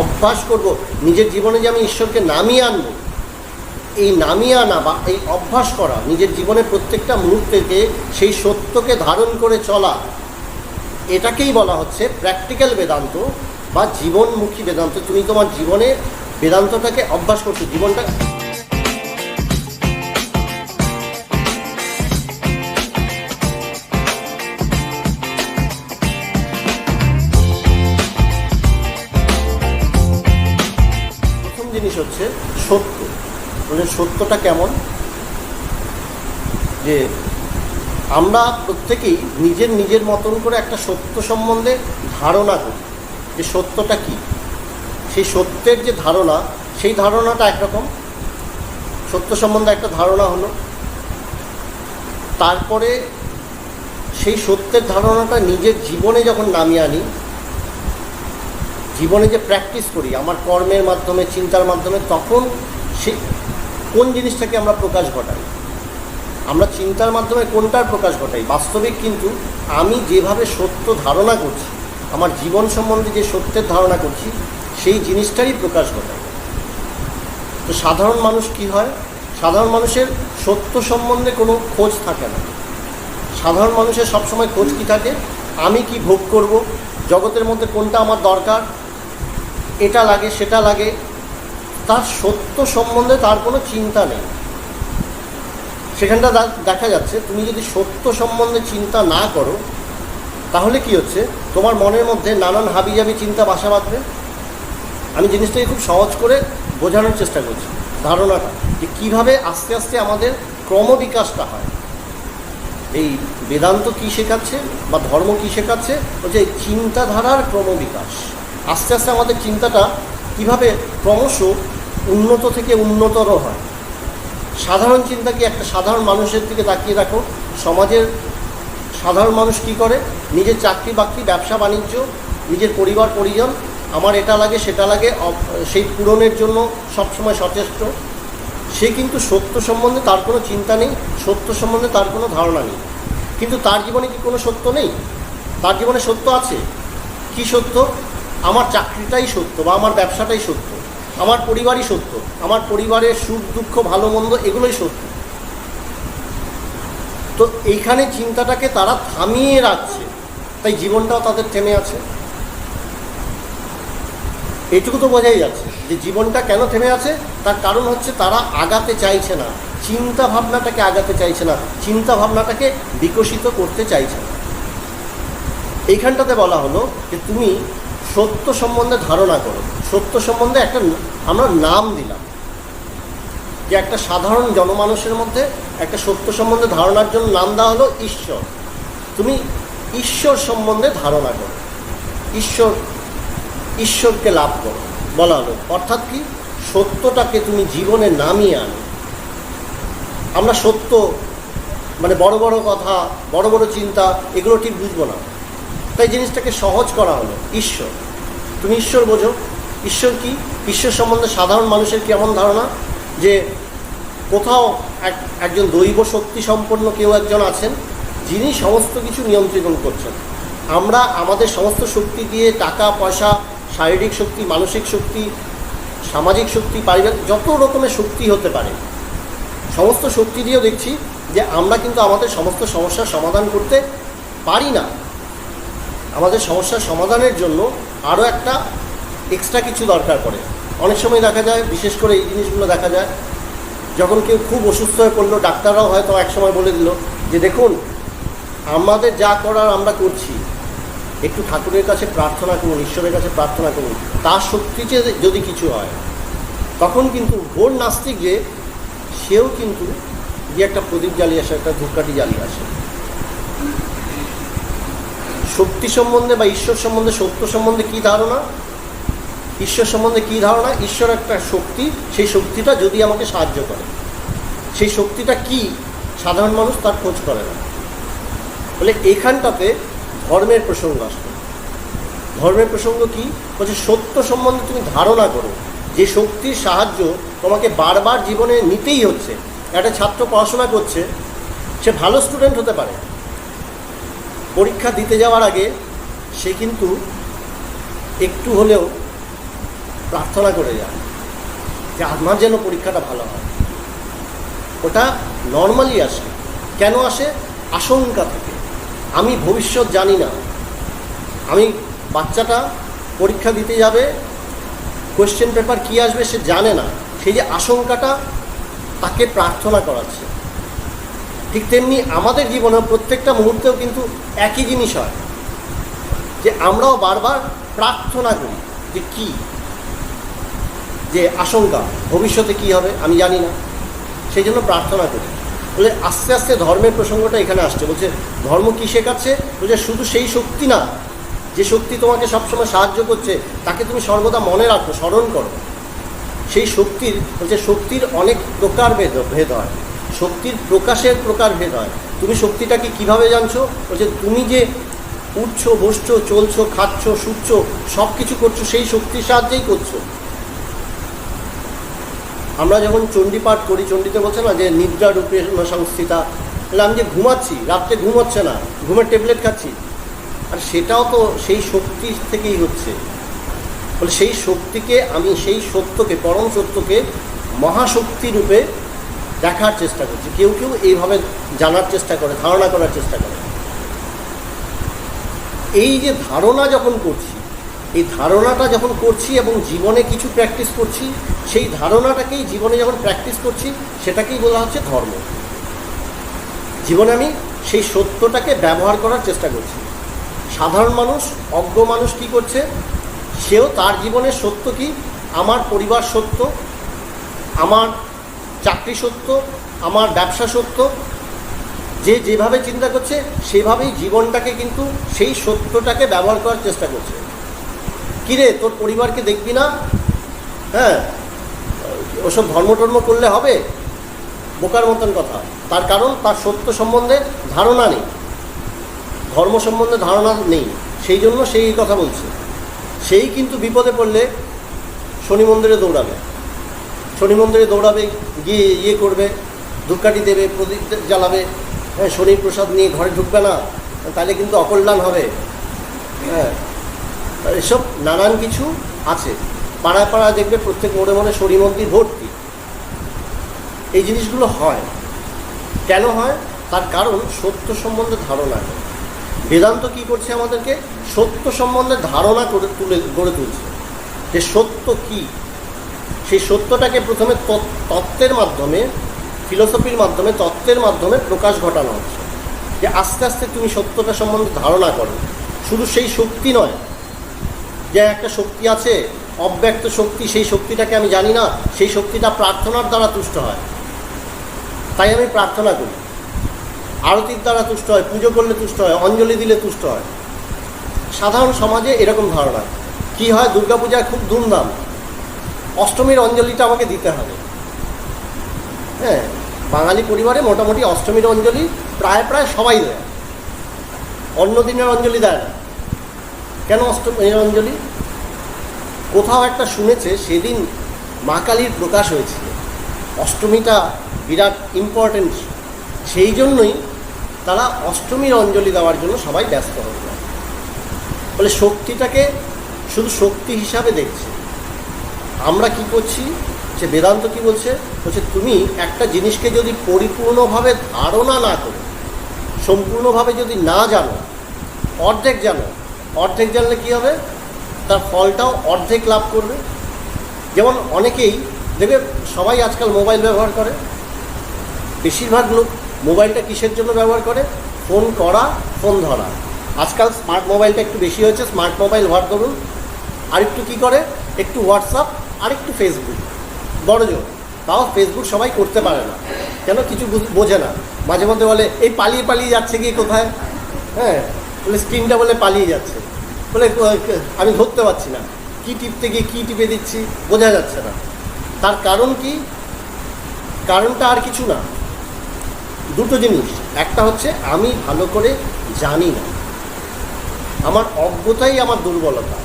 অভ্যাস করব, নিজের জীবনে যে আমি ঈশ্বরকে নামিয়ে আনবো, এই নামিয়ে আনা বা এই অভ্যাস করা, নিজের জীবনের প্রত্যেকটা মুহূর্তেতে সেই সত্যকে ধারণ করে চলা, এটাকেই বলা হচ্ছে প্র্যাকটিক্যাল বেদান্ত বা জীবনমুখী বেদান্ত। তুমি তোমার জীবনে বেদান্তটাকে অভ্যাস করছো, জীবনটা প্রথম জিনিস হচ্ছে সত্য। মানে সত্যটা কেমন, যে আমরা প্রত্যেকেই নিজের নিজের মতন করে একটা সত্য সম্বন্ধে ধারণা করি, যে সত্যটা কী। সেই সত্যের যে ধারণা, সেই ধারণাটা একরকম, সত্য সম্বন্ধে একটা ধারণা হলো। তারপরে সেই সত্যের ধারণাটা নিজের জীবনে যখন নামিয়ে আনি, জীবনে যে প্র্যাকটিস করি আমার কর্মের মাধ্যমে, চিন্তার মাধ্যমে, তখন সে কোন জিনিসটাকে আমরা প্রকাশ ঘটাই, আমরা চিন্তার মাধ্যমে কোনটার প্রকাশ ঘটাই। বাস্তবিক কিন্তু আমি যেভাবে সত্য ধারণা করছি, আমার জীবন সম্বন্ধে যে সত্যের ধারণা করছি, সেই জিনিসটারই প্রকাশ ঘটাই। তো সাধারণ মানুষ কি হয়, সাধারণ মানুষের সত্য সম্বন্ধে কোনো খোঁজ থাকে না। সাধারণ মানুষের সবসময় খোঁজ কী থাকে, আমি কি ভোগ করব, জগতের মধ্যে কোনটা আমার দরকার, এটা লাগে সেটা লাগে। তার সত্য সম্বন্ধে তার কোনো চিন্তা নেই। সেখানটা দেখা যাচ্ছে, তুমি যদি সত্য সম্বন্ধে চিন্তা না করো, তাহলে কি হচ্ছে, তোমার মনের মধ্যে নানান হাবিজাবি চিন্তা বাসা বাঁধবে। আমি জিনিসটাকে খুব সহজ করে বোঝানোর চেষ্টা করছি, ধারণাটা যে কীভাবে আস্তে আস্তে আমাদের ক্রমবিকাশটা হয়। এই বেদান্ত কী শেখাচ্ছে বা ধর্ম কী শেখাচ্ছে, হচ্ছে এই চিন্তাধারার ক্রমবিকাশ। আস্তে আস্তে আমাদের চিন্তাটা কীভাবে ক্রমশ উন্নত থেকে উন্নতর হয়। সাধারণ চিন্তা কি, একটা সাধারণ মানুষের দিকে তাকিয়ে রাখো, সমাজের সাধারণ মানুষ কি করে, নিজের চাকরি বাকরি, ব্যবসা বাণিজ্য, নিজের পরিবার পরিজন, আমার এটা লাগে সেটা লাগে, সেই পূরণের জন্য সবসময় সচেষ্ট। সে কিন্তু সত্য সম্বন্ধে তার কোনো চিন্তা নেই, সত্য সম্বন্ধে তার কোনো ধারণা নেই। কিন্তু তার জীবনে কি কোনো সত্য নেই? তার জীবনে সত্য আছে। কি সত্য? আমার চাকরিটাই সত্য, বা আমার ব্যবসাটাই সত্য, আমার পরিবারই সত্য, আমার পরিবারের সুখ দুঃখ ভালো মন্দ এগুলোই সত্য। তো এইখানে চিন্তাটাকে তারা থামিয়ে রাখছে, তাই জীবনটাও তাদের থেমে আছে। এইটুকু তো বোঝাই যাচ্ছে যে জীবনটা কেন থেমে আছে। তার কারণ হচ্ছে তারা আগাতে চাইছে না, চিন্তা ভাবনাটাকে আগাতে চাইছে না, চিন্তা ভাবনাটাকে বিকশিত করতে চাইছে না। এইখানটাতে বলা হলো যে তুমি সত্য সম্বন্ধে ধারণা করো। সত্য সম্বন্ধে একটা আমরা নাম দিলাম, যে একটা সাধারণ জনমানুষের মধ্যে একটা সত্য সম্বন্ধে ধারণার জন্য নাম দেওয়া হলো ঈশ্বর। তুমি ঈশ্বর সম্বন্ধে ধারণা করো, ঈশ্বরকে লাভ করো বলা হলো। অর্থাৎ কি, সত্যটাকে তুমি জীবনে নামিয়ে আনো। আমরা সত্য মানে বড় বড় কথা, বড় বড় চিন্তা, এগুলো ঠিক বুঝবো না, তাই জিনিসটাকে সহজ করা হলো। ঈশ্বর, তুমি ঈশ্বর বোঝো। ঈশ্বর কি? ঈশ্বর সম্বন্ধে সাধারণ মানুষের কেমন ধারণা, যে কোথাও একজন দৈব শক্তি সম্পন্ন কেউ একজন আছেন, যিনি সমস্ত কিছু নিয়ন্ত্রণ করছেন। আমরা আমাদের সমস্ত শক্তি দিয়ে, টাকা পয়সা, শারীরিক শক্তি, মানসিক শক্তি, সামাজিক শক্তি, পারিবারিক যত রকমের শক্তি হতে পারে, সমস্ত শক্তি দিয়েও দেখছি যে আমরা কিন্তু আমাদের সমস্ত সমস্যার সমাধান করতে পারি না। আমাদের সমস্যার সমাধানের জন্য আরও একটা এক্সট্রা কিছু দরকার পড়ে। অনেক সময় দেখা যায়, বিশেষ করে এই জিনিসগুলো দেখা যায় যখন কেউ খুব অসুস্থ হয়ে পড়লো, ডাক্তাররাও হয়তো এক সময় বলে দিল যে দেখুন, আমাদের যা করার আমরা করছি, একটু ঠাকুরের কাছে প্রার্থনা করুন, ঈশ্বরের কাছে প্রার্থনা করুন, তার শক্তিতে যদি কিছু হয়। তখন কিন্তু ঘোর নাস্তিক যে, সেও কিন্তু যে একটা প্রদীপ জ্বালিয়ে আসে, একটা ধূপকাঠি জ্বালিয়ে আসে। শক্তি সম্বন্ধে বা ঈশ্বর সম্বন্ধে, সত্য সম্বন্ধে কী ধারণা, ঈশ্বর সম্বন্ধে কী ধারণা, ঈশ্বর একটা শক্তি, সেই শক্তিটা যদি আমাকে সাহায্য করে, সেই শক্তিটা কি সাধারণ মানুষ তার খোঁজ করে না। বলে এখানটাতে ধর্মের প্রসঙ্গ আসবে। ধর্মের প্রসঙ্গ কি বলছে, সত্য সম্বন্ধে তুমি ধারণা করো, যে শক্তির সাহায্য তোমাকে বারবার জীবনে নিতেই হচ্ছে। একটা ছাত্র পড়াশোনা করছে, সে ভালো স্টুডেন্ট হতে পারে, পরীক্ষা দিতে যাওয়ার আগে সে কিন্তু একটু হলেও প্রার্থনা করে যান যে আমার যেন পরীক্ষাটা ভালো হয়। ওটা নর্মালি আসে। কেন আসে? আশঙ্কা থেকে। আমি ভবিষ্যৎ জানি না, আমি বাচ্চাটা পরীক্ষা দিতে যাবে, কোয়েশ্চেন পেপার কী আসবে সে জানে না, সেই যে আশঙ্কাটা তাকে প্রার্থনা করাচ্ছে। ঠিক তেমনি আমাদের জীবনে প্রত্যেকটা মুহূর্তেও কিন্তু একই জিনিস হয়, যে আমরাও বারবার প্রার্থনা করি যে কী, যে আশঙ্কা ভবিষ্যতে কী হবে আমি জানি না, সেই জন্য প্রার্থনা করি। বলে আস্তে আস্তে ধর্মের প্রসঙ্গটা এখানে আসছে। বলছে ধর্ম কী শেখাচ্ছে? বলছে শুধু সেই শক্তি না, যে শক্তি তোমাকে সবসময় সাহায্য করছে তাকে তুমি সর্বদা মনে রাখো, স্মরণ করো। সেই শক্তির বলছে শক্তির অনেক ভেদ হয়, শক্তির প্রকাশের প্রকারভেদ হয়। তুমি শক্তিটাকে কিভাবে জানছো? বলছে তুমি যে উঠছো, বসছো, চলছো, খাচ্ছ, শুচ্ছ, সব কিছু করছো সেই শক্তির সাহায্যেই করছো। আমরা যখন চণ্ডী পাঠ করি, চণ্ডীতে বলছে না যে নিদ্রা রূপে সংস্থিতা, তাহলে আমি যে ঘুমাচ্ছি, রাত্রে ঘুম হচ্ছে না, ঘুমের ট্যাবলেট খাচ্ছি, আর সেটাও তো সেই শক্তি থেকেই হচ্ছে। বলে সেই শক্তিকে আমি, সেই সত্যকে, পরম সত্যকে মহাশক্তি রূপে দেখার চেষ্টা করছি। কেউ কেউ এইভাবে জানার চেষ্টা করে, ধারণা করার চেষ্টা করে। এই যে ধারণা যখন করছি, এই ধারণাটা যখন করছি এবং জীবনে কিছু প্র্যাকটিস করছি, সেই ধারণাটাকেই জীবনে যখন প্র্যাকটিস করছি সেটাকেই বলা হচ্ছে ধর্ম। জীবনে আমি সেই সত্যটাকে ব্যবহার করার চেষ্টা করছি। সাধারণ মানুষ, অজ্ঞ মানুষ কী করছে? সেও তার জীবনের সত্য কি, আমার পরিবার সত্য, আমার চাকরি সত্য, আমার ব্যবসা সত্য, যে যেভাবে চিন্তা করছে সেভাবেই জীবনটাকে কিন্তু সেই সত্যটাকে ব্যবহার করার চেষ্টা করছে। কিরে তোর পরিবারকে দেখবি না? হ্যাঁ, ওসব ধর্ম করলে হবে? বোকার মতন কথা। তার কারণ তার সত্য সম্বন্ধে ধারণা নেই, ধর্ম সম্বন্ধে ধারণা নেই, সেই জন্য সেই কথা বলছে। সেই কিন্তু বিপদে পড়লে শনি মন্দিরে দৌড়াবে, শনি মন্দিরে দৌড়াবে, গিয়ে ইয়ে করবে, ধূপকাঠি দেবে, প্রদীপ জ্বালাবে, হ্যাঁ, শনির প্রসাদ নিয়ে ঘরে ঢুকবে না, তাহলে কিন্তু অকল্যাণ হবে। হ্যাঁ, এসব নানান কিছু আছে। পাড়ায় পাড়ায় দেখবে প্রত্যেক মোড়ে মোড়ে শনি মন্দির ভর্তি। এই জিনিসগুলো হয় কেন হয়? তার কারণ সত্য সম্বন্ধে ধারণা নেই। বেদান্ত কী করছে? আমাদেরকে সত্য সম্বন্ধে ধারণা গড়ে তুলছে, যে সত্য কী। সেই সত্যটাকে প্রথমে তত্ত্বের মাধ্যমে, ফিলোসফির মাধ্যমে, তত্ত্বের মাধ্যমে প্রকাশ ঘটানো হচ্ছে, যে আস্তে আস্তে তুমি সত্যটা সম্বন্ধে ধারণা করো। শুধু সেই শক্তি নয় যে একটা শক্তি আছে, অব্যক্ত শক্তি, সেই শক্তিটাকে আমি জানি না, সেই শক্তিটা প্রার্থনার দ্বারা তুষ্ট হয়, তাই আমি প্রার্থনা করি। আরতির দ্বারা তুষ্ট হয়, পুজো করলে তুষ্ট হয়, অঞ্জলি দিলে তুষ্ট হয়। সাধারণ সমাজে এরকম ধারণা। কি হয়? দুর্গাপূজায় খুব ধুমধাম, অষ্টমীর অঞ্জলিটা আমাকে দিতে হবে। হ্যাঁ, বাঙালি পরিবারে মোটামুটি অষ্টমীর অঞ্জলি প্রায় সবাই দেয়, অন্য দিনের অঞ্জলি দেয় না। কেন অষ্টমীর অঞ্জলি? কোথাও একটা শুনেছে সেদিন মা কালীর প্রকাশ হয়েছিল, অষ্টমীটা বিরাট ইম্পর্টেন্ট, সেই জন্যই তারা অষ্টমীর অঞ্জলি দেওয়ার জন্য সবাই ব্যস্ত হয়ে যায়। বলে শক্তিটাকে শুধু শক্তি হিসাবে দেখছে। আমরা কি করছি? যে বেদান্ত কি বলছে? বলছে তুমি একটা জিনিসকে যদি পরিপূর্ণভাবে ধারণা না করো, সম্পূর্ণভাবে যদি না জানো, অর্ধেক জানো, অর্ধেক জানলে কী হবে? তার ফলটাও অর্ধেক লাভ করবে। যেমন অনেকেই দেখবে, সবাই আজকাল মোবাইল ব্যবহার করে, বেশিরভাগ লোক মোবাইলটা কিসের জন্য ব্যবহার করে? ফোন করা, ফোন ধরা। আজকাল স্মার্ট মোবাইলটা একটু বেশি হয়েছে, স্মার্ট মোবাইল হওয়ার দরুন আর একটু কী করে? একটু হোয়াটসঅ্যাপ আর একটু ফেসবুক, বড়জোর। তাও ফেসবুক সবাই করতে পারে না, কেন? কিছু বোঝে না। মাঝে মধ্যে বলে এই পালিয়ে যাচ্ছে গিয়ে কোথায়, হ্যাঁ, বলে স্ক্রিনটা বলে পালিয়ে যাচ্ছে, বলে আমি ধরতে পারছি না, কী টিপতে গিয়ে কী টিপে দিচ্ছি বোঝা যাচ্ছে না। তার কারণ কি? কারণটা আর কিছু না, দুটো জিনিস। একটা হচ্ছে আমি ভালো করে জানি না, আমার অজ্ঞতাই আমার দুর্বলতা।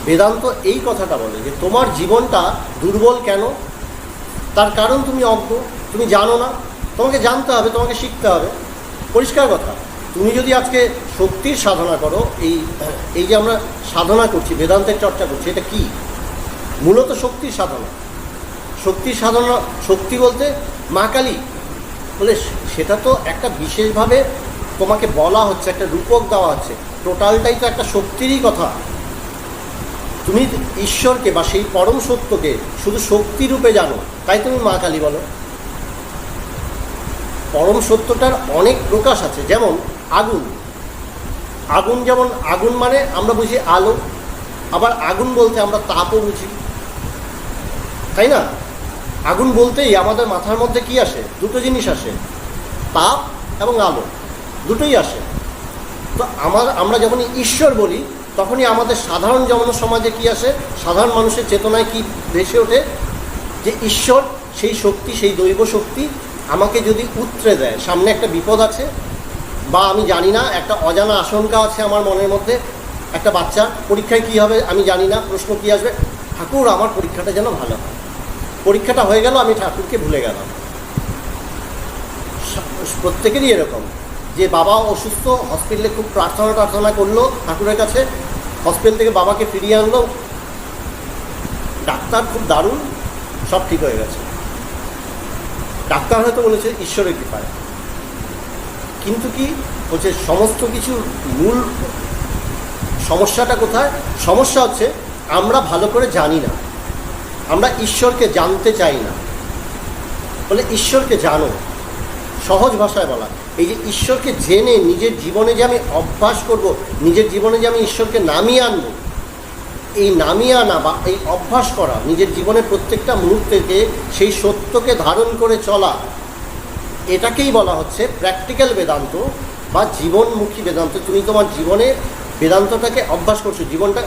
বেদান্ত এই কথাটা বলে যে তোমার জীবনটা দুর্বল কেন? তার কারণ তুমি অজ্ঞ, তুমি জানো না। তোমাকে জানতে হবে, তোমাকে শিখতে হবে, পরিষ্কার কথা। তুমি যদি আজকে শক্তির সাধনা করো, এই যে আমরা সাধনা করছি, বেদান্তের চর্চা করছি, এটা কি? মূলত শক্তির সাধনা। শক্তির সাধনা, শক্তি বলতে মা কালী বলে, সেটা তো একটা বিশেষভাবে তোমাকে বলা হচ্ছে, একটা রূপক দেওয়া হচ্ছে, টোটালটাই তো একটা শক্তিরই কথা। তুমি ঈশ্বরকে বা সেই পরম সত্যকে শুধু শক্তি রূপে জানো, তাই তুমি মা কালী বলো। পরম সত্যটার অনেক প্রকাশ আছে, যেমন আগুন। আগুন যেমন আগুন মানে আমরা বুঝি আলো, আবার আগুন বলতে আমরা তাপও বুঝি, তাই না? আগুন বলতেই আমাদের মাথার মধ্যে কি আসে? দুটো জিনিস আসে, তাপ এবং আলো, দুটোই আসে। তো আমরা যখনই ঈশ্বর বলি তখনই আমাদের সাধারণ সমাজে কি আসে? সাধারণ মানুষের চেতনায় কি ভেসে ওঠে? যে ঈশ্বর সেই শক্তি, সেই দৈব শক্তি আমাকে যদি উতরে দেয়, সামনে একটা বিপদ আছে বা আমি জানি না, একটা অজানা আশঙ্কা আছে আমার মনের মধ্যে, একটা বাচ্চার পরীক্ষায় কী হবে আমি জানি না, প্রশ্ন কী আসবে, ঠাকুর আমার পরীক্ষাটা যেন ভালো হয়। পরীক্ষাটা হয়ে গেল, আমি ঠাকুরকে ভুলে গেলাম। প্রত্যেকেরই এরকম, যে বাবা অসুস্থ, হসপিটালে খুব প্রার্থনা করলো ঠাকুরের কাছে, হসপিটাল থেকে বাবাকে ফিরিয়ে আনলো, ডাক্তার খুব দারুণ, সব ঠিক হয়ে গেছে। ডাক্তার হয়তো বলেছে ঈশ্বরের কৃপায়, কিন্তু কি বলছে সমস্ত কিছুর মূল সমস্যাটা কোথায়? সমস্যা হচ্ছে আমরা ভালো করে জানি না, আমরা ঈশ্বরকে জানতে চাই না। বলে ঈশ্বরকে জানো, সহজ ভাষায় বলা, এই যে ঈশ্বরকে জেনে নিজের জীবনে যে আমি অভ্যাস করব, নিজের জীবনে যে আমি ঈশ্বরকে নামিয়ে আনবো, এই নামিয়ে আনা বা এই অভ্যাস করা, নিজের জীবনের প্রত্যেকটা মুহূর্তেতে সেই সত্যকে ধারণ করে চলা, এটাকেই বলা হচ্ছে প্র্যাকটিক্যাল বেদান্ত বা জীবনমুখী বেদান্ত। তুমি তোমার জীবনে বেদান্তটাকে অভ্যাস করছো, জীবনটা